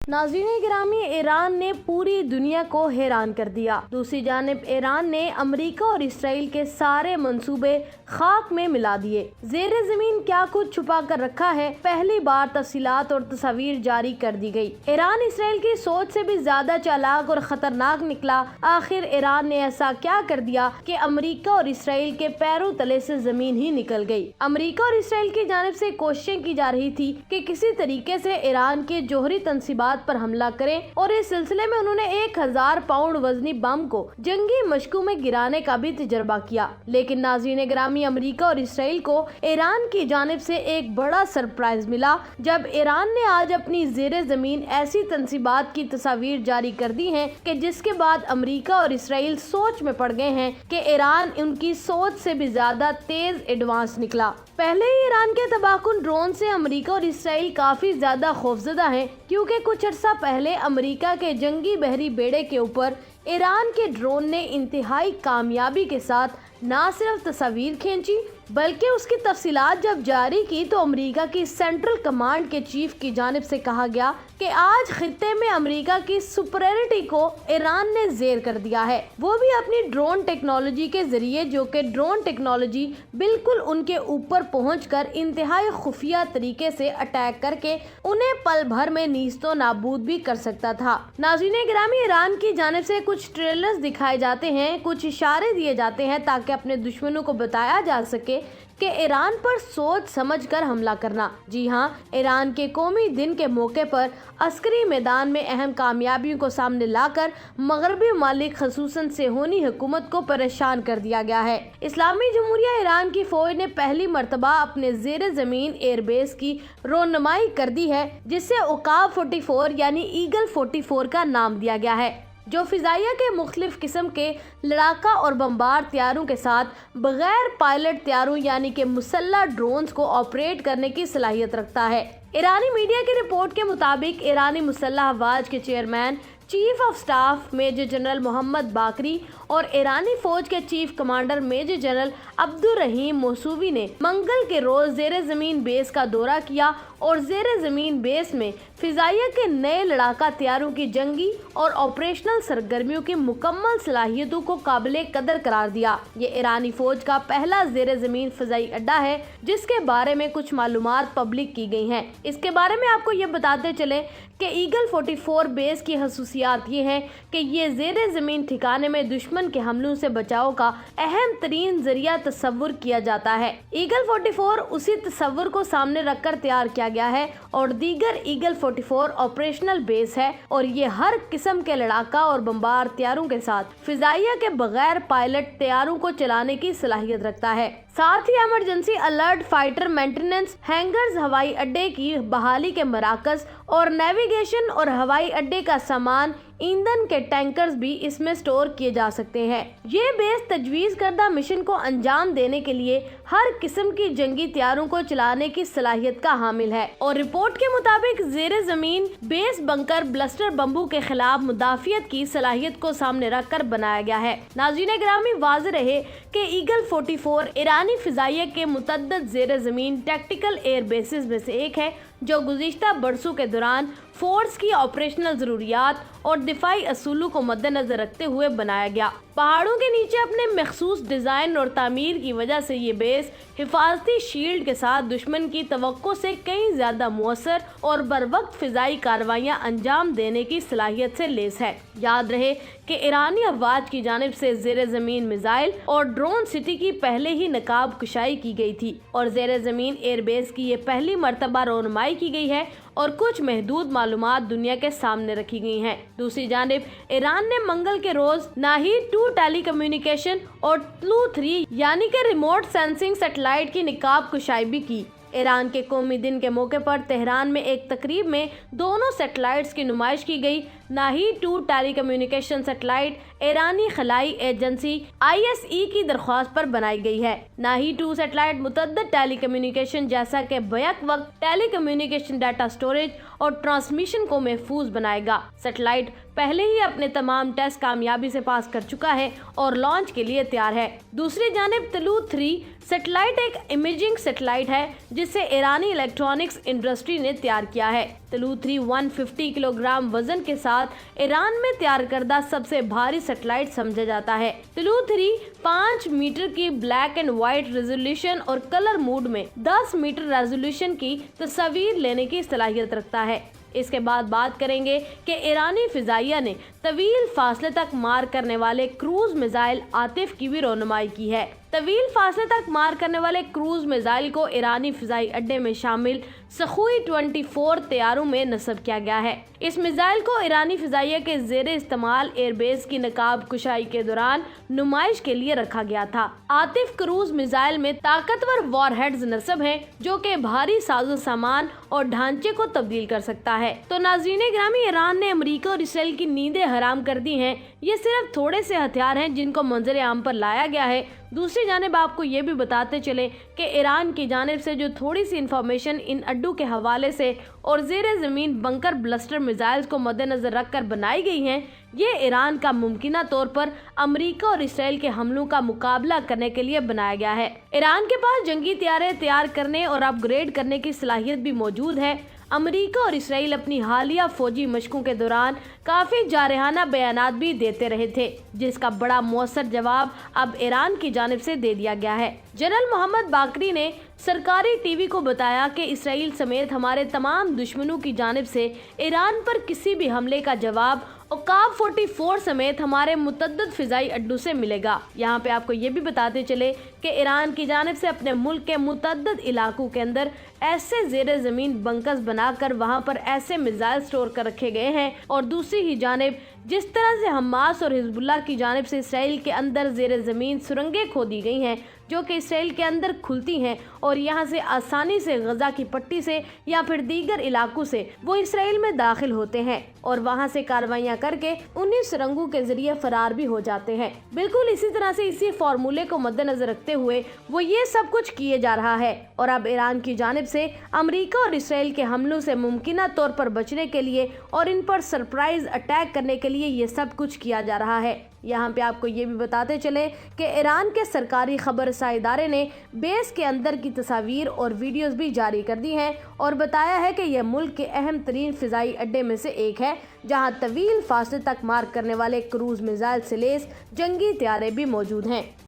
नाज़रीन गिरामी, ईरान ने पूरी दुनिया को हैरान कर दिया। दूसरी जानिब ईरान ने अमेरिका और इसराइल के सारे मंसूबे खाक में मिला दिए। ज़ेरे ज़मीन क्या कुछ छुपा कर रखा है, पहली बार तफसीलात और तस्वीर जारी कर दी गई। ईरान इसराइल की सोच से भी ज्यादा चालाक और खतरनाक निकला। आखिर ईरान ने ऐसा क्या कर दिया कि अमेरिका और इसराइल के पैरों तले से जमीन ही निकल गई। अमेरिका और इसराइल की जानिब से कोशिशें की जा रही थी कि किसी तरीके से ईरान के जोहरी तंसीबात पर हमला करें और इस सिलसिले में उन्होंने 1000 पाउंड वजनी बम को जंगी मशकों में गिराने का भी तजर्बा किया। लेकिन नाज़रीन ग्रामी, अमेरिका और इसराइल को ईरान की जानिब से एक बड़ा सरप्राइज मिला जब ईरान ने आज अपनी ज़ेरे ज़मीन ऐसी तंसीबात की तस्वीर जारी कर दी हैं कि जिसके बाद अमेरिका और इसराइल सोच में पड़ गए हैं कि ईरान उनकी सोच से भी ज्यादा तेज एडवांस निकला। पहले ही ईरान के तबाहकुन ड्रोन से अमेरिका और इसराइल काफी ज्यादा खौफजदा हैं, क्योंकि कुछ अर्सा पहले अमेरिका के जंगी बहरी बेड़े के ऊपर ईरान के ड्रोन ने इंतहाई कामयाबी के साथ न सिर्फ तस्वीर खींची बल्कि उसकी तफसीलात जब जारी की तो अमेरिका की सेंट्रल कमांड के चीफ की जानिब से कहा गया कि आज खित्ते में अमेरिका की सुपरियरिटी को ईरान ने ज़ेर कर दिया है, वो भी अपनी ड्रोन टेक्नोलॉजी के जरिए, जो कि ड्रोन टेक्नोलॉजी बिल्कुल उनके ऊपर पहुंचकर इंतहाई खुफिया तरीके से अटैक करके उन्हें पल भर में नीस्तो नाबूद भी कर सकता था। नाज़रीन गिरामी, ईरान की जानिब से कुछ ट्रेलर्स दिखाए जाते हैं, कुछ इशारे दिए जाते हैं ताकि अपने दुश्मनों को बताया जा सके कि ईरान पर सोच समझकर हमला करना। जी हाँ, ईरान के कौमी दिन के मौके पर अस्करी मैदान में अहम कामयाबियों को सामने लाकर मगरबी ममालिक खसूसन सेहूनी हुकूमत को परेशान कर दिया गया है। इस्लामी जमहूरिया ईरान की फौज ने पहली मर्तबा अपने ज़ेरे ज़मीन एयरबेस की रोनुमाई कर दी है, जिसे उकाब 44 यानी ईगल 44 का नाम दिया गया है, जो फिजाइया के मुख्तलिफ किस्म के लड़ाका और बमबार तैयारों के साथ बगैर पायलट तैयारों यानी कि मुसल्लह ड्रोन्स को ऑपरेट करने की सलाहियत रखता है। ईरानी मीडिया की रिपोर्ट के मुताबिक ईरानी मुसल्लह अफवाज के chairman chief of staff major general Mohammad Bagheri और ईरानी फौज के chief commander major general Abdolrahim Mousavi ने मंगल के रोज ज़ेरे ज़मीन बेस का दौरा किया और ज़ेरे ज़मीन बेस में फिजाइया के नए लड़ाका तैयारों की जंगी और ऑपरेशनल सरगर्मियों की मुकम्मल सलाहियतों को काबिले कदर करार दिया। ये ईरानी फौज का पहला ज़ेरे ज़मीन फ़िज़ाई अड्डा है जिसके बारे में कुछ मालूमात पब्लिक की गई हैं। इसके बारे में आपको ये बताते चले कि ईगल 44 बेस की खसूसियात ये हैं कि ये ज़ेरे ज़मीन ठिकाने में दुश्मन के हमलों से बचाव का अहम तरीन जरिया तस्वुर किया जाता है। ईगल 44 उसी तस्वुर को सामने रखकर तैयार किया गया है और दीगर ईगल 44 ऑपरेशनल बेस है और ये हर किस्म के लड़ाका और बमबार तैयारों के साथ फिजाइया के बगैर पायलट तैयारों को चलाने की सलाहियत रखता है। साथ ही emergency alert, fighter maintenance, hangars, हवाई अड्डे की बहाली के मराकज और नेविगेशन और हवाई अड्डे का सामान, ईंधन के टैंकर्स भी इसमें स्टोर किए जा सकते हैं। ये बेस तजवीज़ करदा मिशन को अंजाम देने के लिए हर किस्म की जंगी तैयारों को चलाने की सलाहियत का हामिल है और रिपोर्ट के मुताबिक ज़ेरे ज़मीन बेस बंकर ब्लस्टर बम्बू के खिलाफ मुदाफियत की सलाहियत को सामने रखकर बनाया गया है। नाज़रीन ग्रामी, वाज़ेह रहे कि ईगल 44 ईरानी फिजाइया के मुतअद्दिद ज़ेरे ज़मीन टैक्टिकल एयर बेसिस में से एक है जो गुज़िश्ता बरसों के दौरान फोर्स की ऑपरेशनल ज़रूरियात और दिफाई असूलों को मद्देनजर रखते हुए बनाया गया। पहाड़ों के नीचे अपने मखसूस डिज़ाइन और तामीर की वजह से ये बेस हिफाजती शील्ड के साथ दुश्मन की तवक्को से कई ज़्यादा मुअस्सर और बरवक्त फ़िज़ाई कार्रवाइयाँ अंजाम देने की सलाहियत से लेस है। याद रहे कि ईरानी अफवाज की जानिब से ज़ेरे ज़मीन मिसाइल और ड्रोन सिटी की पहले ही नकाब कुशाई की गई थी और ज़ेरे ज़मीन एयरबेस की ये पहली मरतबा रोनुमाई की गई है और कुछ महदूद मालूमात दुनिया के सामने रखी गई हैं। दूसरी जानिब ईरान ने मंगल के रोज नाहीद 2 टेली कम्युनिकेशन और TLU 3 यानी कि रिमोट सेंसिंग सैटेलाइट की निकाब कुशाई भी की। ईरान के कौमी दिन के मौके पर तेहरान में एक तकरीब में दोनों सैटेलाइट्स की नुमाइश की गई। नाहीद 2 टेली कम्युनिकेशन सैटेलाइट ईरानी खलाई एजेंसी ISE की दरख्वास्त पर बनाई गई है। नाहीद 2 सैटेलाइट मुतअद्दिद टेली कम्युनिकेशन जैसा कि बैक वक्त टेली कम्युनिकेशन डाटा स्टोरेज और ट्रांसमिशन को महफूज बनाएगा। सैटेलाइट पहले ही अपने तमाम टेस्ट कामयाबी से पास कर चुका है और लॉन्च के लिए तैयार है। दूसरी जानिब तलू 3 सैटेलाइट एक इमेजिंग सैटेलाइट है जिसे ईरानी इलेक्ट्रॉनिक्स इंडस्ट्री ने तैयार किया है। तलू 3 150 किलोग्राम वजन के साथ ईरान में तैयार करदा सबसे भारी सैटेलाइट समझा जाता है। तलू 3 5 मीटर की ब्लैक एंड व्हाइट रेजोल्यूशन और कलर मोड में 10 मीटर रेजोल्यूशन की तस्वीर लेने की सलाहियत रखता है। इसके बाद बात करेंगे कि ईरानी फिजाइया ने तवील फासले तक मार करने वाले क्रूज मिसाइल आतिफ की भी रोनुमाई की है। तवील फासले तक मार करने वाले क्रूज मिसाइल को ईरानी फिजाई अड्डे में शामिल सखुई 24 तैयारों में नस्ब किया गया है। इस मिसाइल को ईरानी फिजाइया के जेरे इस्तेमाल एयरबेस की नकाब कुशाई के दौरान नुमाइश के लिए रखा गया था। आतिफ क्रूज मिसाइल में ताकतवर वॉरहेड्स नस्ब हैं जो कि भारी साजो सामान और ढांचे को तब्दील कर सकता है। तो नाज़रीन ग्रामी, ईरान ने अमेरिका और इसराइल की नींदें हराम कर दी हैं। ये सिर्फ थोड़े से हथियार हैं जिनको मंजर आम पर लाया गया है। दूसरी जानिब आपको ये भी बताते चले कि ईरान की जानिब से जो थोड़ी सी इंफॉर्मेशन इन अड्डों के हवाले से और ज़ेरे ज़मीन बंकर ब्लस्टर मिसाइल्स को मद्देनजर रखकर बनाई गई हैं, ये ईरान का मुमकिना तौर पर अमेरिका और इसराइल के हमलों का मुकाबला करने के लिए बनाया गया है। ईरान के पास जंगी तैयारे तैयार करने और अपग्रेड करने की सलाहियत भी मौजूद है। अमेरिका और इसराइल अपनी हालिया फौजी मशकों के दौरान काफी जारहाना बयानात भी देते रहे थे, जिसका बड़ा मौसर जवाब अब ईरान की जानिब से दे दिया गया है। जनरल मोहम्मद बाकरी ने सरकारी टीवी को बताया कि इसराइल समेत हमारे तमाम दुश्मनों की जानिब से ईरान पर किसी भी हमले का जवाब औकाब 44 समेत हमारे मुतद्दद फिजाई अड्डों से मिलेगा। यहाँ पे आपको ये भी बताते चले कि ईरान की जानिब से अपने मुल्क के मुतद्दद इलाकों के अंदर ऐसे ज़ेरे ज़मीन बंकर्स बनाकर वहाँ पर ऐसे मिसाइल स्टोर कर रखे गए हैं। और दूसरी ही जानिब जिस तरह से हमास और हिजबुल्लाह की जानिब से इसराइल के अंदर ज़ेरे ज़मीन सुरंगें खोदी गई हैं जो कि इसराइल के अंदर खुलती हैं और यहाँ से आसानी से गजा की पट्टी से या फिर दीगर इलाकों से वो इसराइल में दाखिल होते हैं और वहाँ से कार्रवाइयाँ करके उन्हीं सुरंगों के जरिए फरार भी हो जाते हैं। बिल्कुल इसी तरह से इसी फार्मूले को मद्देनजर रखते हुए वो ये सब कुछ किए जा रहा है। और अब ईरान की जानिब से अमेरिका और इसराइल के हमलों से मुमकिना तौर पर बचने के लिए और इन पर सरप्राइज अटैक करने के लिए ये सब कुछ किया जा रहा है। यहाँ पे आपको ये भी बताते चले कि ईरान के सरकारी खबरसां इदारे ने बेस के अंदर की तस्वीर और वीडियोस भी जारी कर दी हैं और बताया है कि यह मुल्क के अहम तरीन फिजाई अड्डे में से एक है जहाँ तवील फासले तक मार करने वाले क्रूज मिसाइल से लेस जंगी तैयारे भी मौजूद हैं।